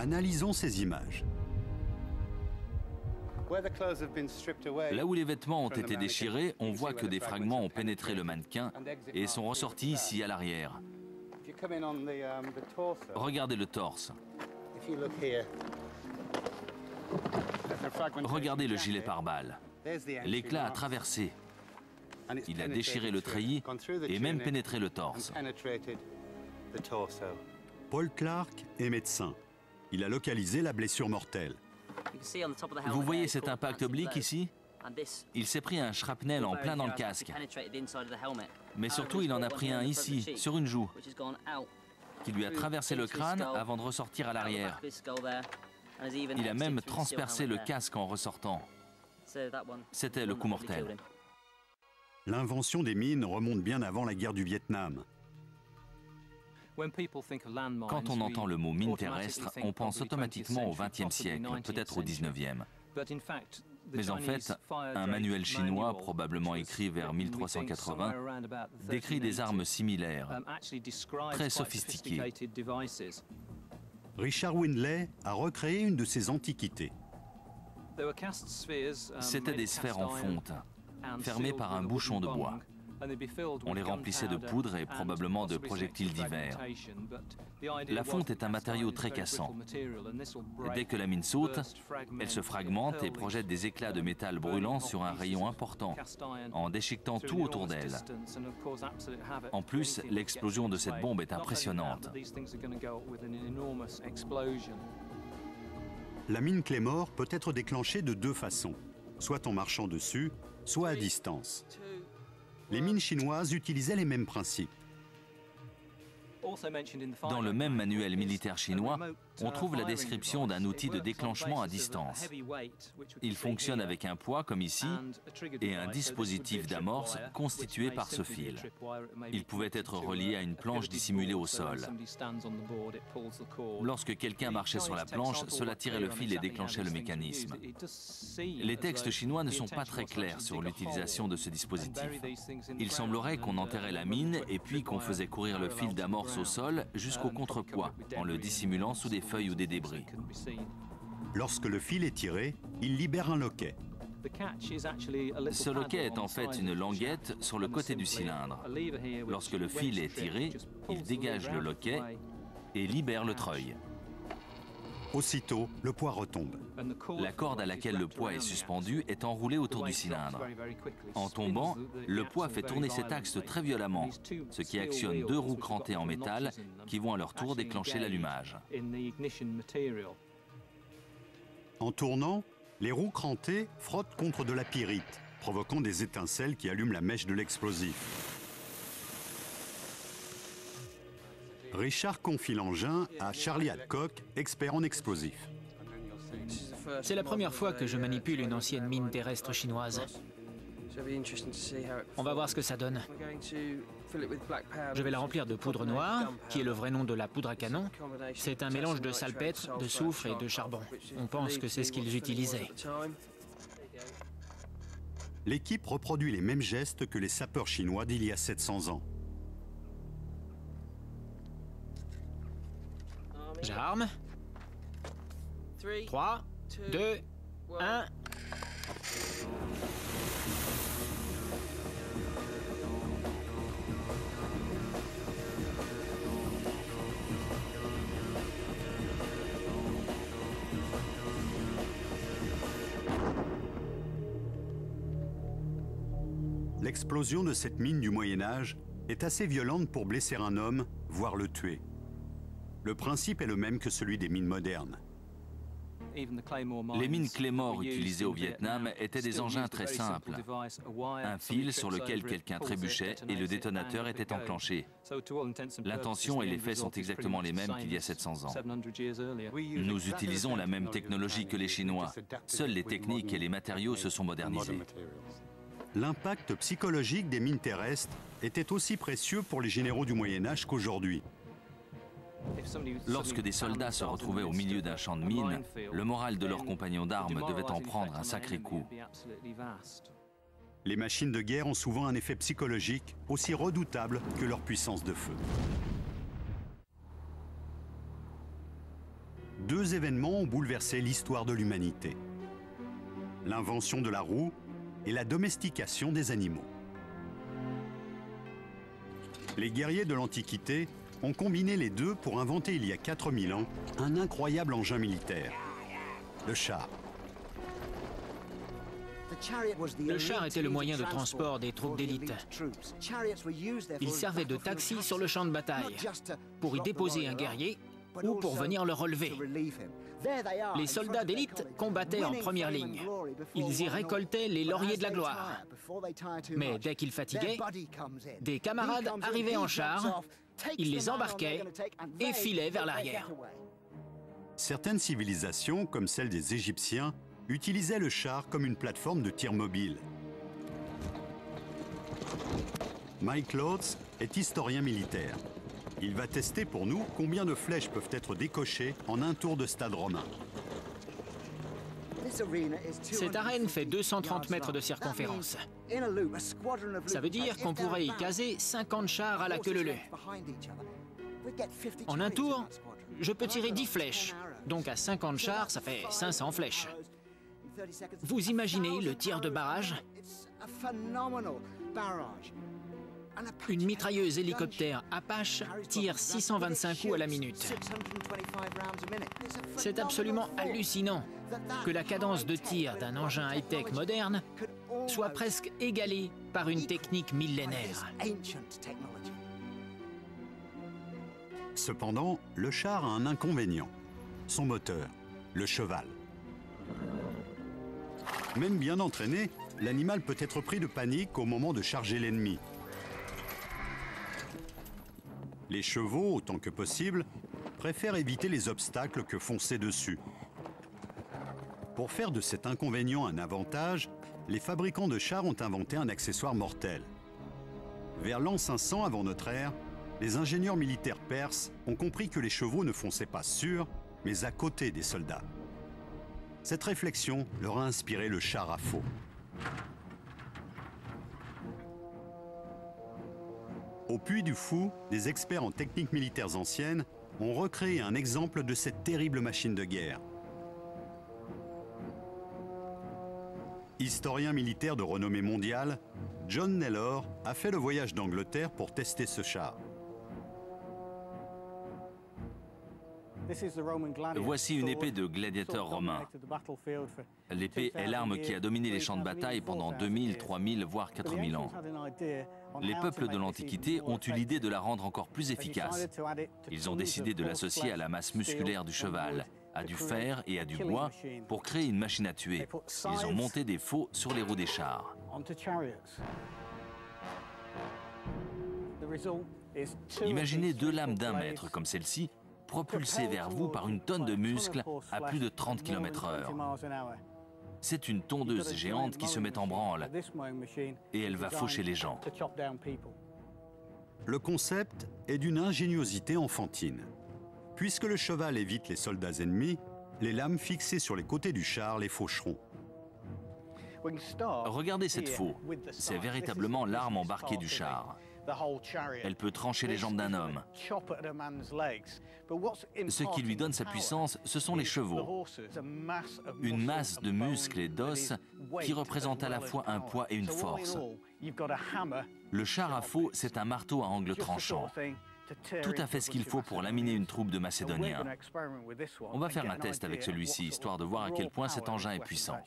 Analysons ces images. Là où les vêtements ont été déchirés, on voit que des fragments ont pénétré le mannequin et sont ressortis ici à l'arrière. Regardez le torse. Regardez le gilet pare-balles. L'éclat a traversé. Il a déchiré le treillis et même pénétré le torse. Paul Clark est médecin. Il a localisé la blessure mortelle. Vous voyez cet impact oblique ici? Il s'est pris un shrapnel en plein dans le casque. Mais surtout, il en a pris un ici, sur une joue, qui lui a traversé le crâne avant de ressortir à l'arrière. Il a même transpercé le casque en ressortant. C'était le coup mortel. L'invention des mines remonte bien avant la guerre du Vietnam. Quand on entend le mot mine terrestre, on pense automatiquement au XXe siècle, peut-être au XIXe. Mais en fait, un manuel chinois, probablement écrit vers 1380, décrit des armes similaires, très sophistiquées. Richard Windley a recréé une de ces antiquités. C'étaient des sphères en fonte, fermées par un bouchon de bois. On les remplissait de poudre et probablement de projectiles divers. La fonte est un matériau très cassant. Dès que la mine saute, elle se fragmente et projette des éclats de métal brûlant sur un rayon important, en déchiquetant tout autour d'elle. En plus, l'explosion de cette bombe est impressionnante. La mine Claymore peut être déclenchée de deux façons, soit en marchant dessus, soit à distance. Les mines chinoises utilisaient les mêmes principes. Dans le même manuel militaire chinois, on trouve la description d'un outil de déclenchement à distance. Il fonctionne avec un poids, comme ici, et un dispositif d'amorce constitué par ce fil. Il pouvait être relié à une planche dissimulée au sol. Lorsque quelqu'un marchait sur la planche, cela tirait le fil et déclenchait le mécanisme. Les textes chinois ne sont pas très clairs sur l'utilisation de ce dispositif. Il semblerait qu'on enterrait la mine et puis qu'on faisait courir le fil d'amorce au sol jusqu'au contrepoids, en le dissimulant sous des feuilles ou des débris. Lorsque le fil est tiré, il libère un loquet. Ce loquet est en fait une languette sur le côté du cylindre. Lorsque le fil est tiré, il dégage le loquet et libère le treuil. Aussitôt, le poids retombe. La corde à laquelle le poids est suspendu est enroulée autour du cylindre. En tombant, le poids fait tourner cet axe très violemment, ce qui actionne deux roues crantées en métal qui vont à leur tour déclencher l'allumage. En tournant, les roues crantées frottent contre de la pyrite, provoquant des étincelles qui allument la mèche de l'explosif. Richard confie l'engin à Charlie Adcock, expert en explosifs. C'est la première fois que je manipule une ancienne mine terrestre chinoise. On va voir ce que ça donne. Je vais la remplir de poudre noire, qui est le vrai nom de la poudre à canon. C'est un mélange de salpêtre, de soufre et de charbon. On pense que c'est ce qu'ils utilisaient. L'équipe reproduit les mêmes gestes que les sapeurs chinois d'il y a 700 ans. J'arme. 3, 2, 1... L'explosion de cette mine du Moyen-Âge est assez violente pour blesser un homme, voire le tuer. Le principe est le même que celui des mines modernes. Les mines Claymore utilisées au Vietnam étaient des engins très simples. Un fil sur lequel quelqu'un trébuchait et le détonateur était enclenché. L'intention et les faits sont exactement les mêmes qu'il y a 700 ans. Nous utilisons la même technologie que les Chinois. Seules les techniques et les matériaux se sont modernisés. L'impact psychologique des mines terrestres était aussi précieux pour les généraux du Moyen-Âge qu'aujourd'hui. Lorsque des soldats se retrouvaient au milieu d'un champ de mines, le moral de leurs compagnons d'armes devait en prendre un sacré coup. Les machines de guerre ont souvent un effet psychologique aussi redoutable que leur puissance de feu. deux événements ont bouleversé l'histoire de l'humanité. L'invention de la roue et la domestication des animaux. Les guerriers de l'Antiquité ont combiné les deux pour inventer il y a 4000 ans un incroyable engin militaire, le char. Le char était le moyen de transport des troupes d'élite. Il servait de taxi sur le champ de bataille, pour y déposer un guerrier ou pour venir le relever. Les soldats d'élite combattaient en première ligne. Ils y récoltaient les lauriers de la gloire. Mais dès qu'ils fatiguaient, des camarades arrivaient en char, ils les embarquaient et filaient vers l'arrière. Certaines civilisations, comme celle des Égyptiens, utilisaient le char comme une plateforme de tir mobile. Mike Lotz est historien militaire. Il va tester pour nous combien de flèches peuvent être décochées en un tour de stade romain. Cette arène fait 230 mètres de circonférence. Ça veut dire qu'on pourrait y caser 50 chars à la queue leu-leu. En un tour, je peux tirer 10 flèches. Donc à 50 chars, ça fait 500 flèches. Vous imaginez le tir de barrage? Une mitrailleuse hélicoptère Apache tire 625 coups à la minute. C'est absolument hallucinant que la cadence de tir d'un engin high-tech moderne soit presque égalée par une technique millénaire. Cependant, le char a un inconvénient, son moteur, le cheval. Même bien entraîné, l'animal peut être pris de panique au moment de charger l'ennemi. Les chevaux, autant que possible, préfèrent éviter les obstacles que foncer dessus. Pour faire de cet inconvénient un avantage, les fabricants de chars ont inventé un accessoire mortel. Vers l'an 500 avant notre ère, les ingénieurs militaires perses ont compris que les chevaux ne fonçaient pas sur, mais à côté des soldats. Cette réflexion leur a inspiré le char à faux. Au Puy du Fou, des experts en techniques militaires anciennes ont recréé un exemple de cette terrible machine de guerre. Historien militaire de renommée mondiale, John Naylor a fait le voyage d'Angleterre pour tester ce char. Voici une épée de gladiateur romain. L'épée est l'arme qui a dominé les champs de bataille pendant 2000, 3000, voire 4000 ans. Les peuples de l'Antiquité ont eu l'idée de la rendre encore plus efficace. Ils ont décidé de l'associer à la masse musculaire du cheval, à du fer et à du bois pour créer une machine à tuer. Ils ont monté des faux sur les roues des chars. Imaginez deux lames d'1 mètre comme celle-ci, propulsée vers vous par une tonne de muscles à plus de 30 km/h. C'est une tondeuse géante qui se met en branle et elle va faucher les gens. Le concept est d'une ingéniosité enfantine. Puisque le cheval évite les soldats ennemis, les lames fixées sur les côtés du char les faucheront. Regardez cette faux, c'est véritablement l'arme embarquée du char. Elle peut trancher les jambes d'un homme. Ce qui lui donne sa puissance, ce sont les chevaux. Une masse de muscles et d'os qui représente à la fois un poids et une force. Le char à faux, c'est un marteau à angle tranchant. Tout à fait ce qu'il faut pour laminer une troupe de Macédoniens. On va faire un test avec celui-ci, histoire de voir à quel point cet engin est puissant.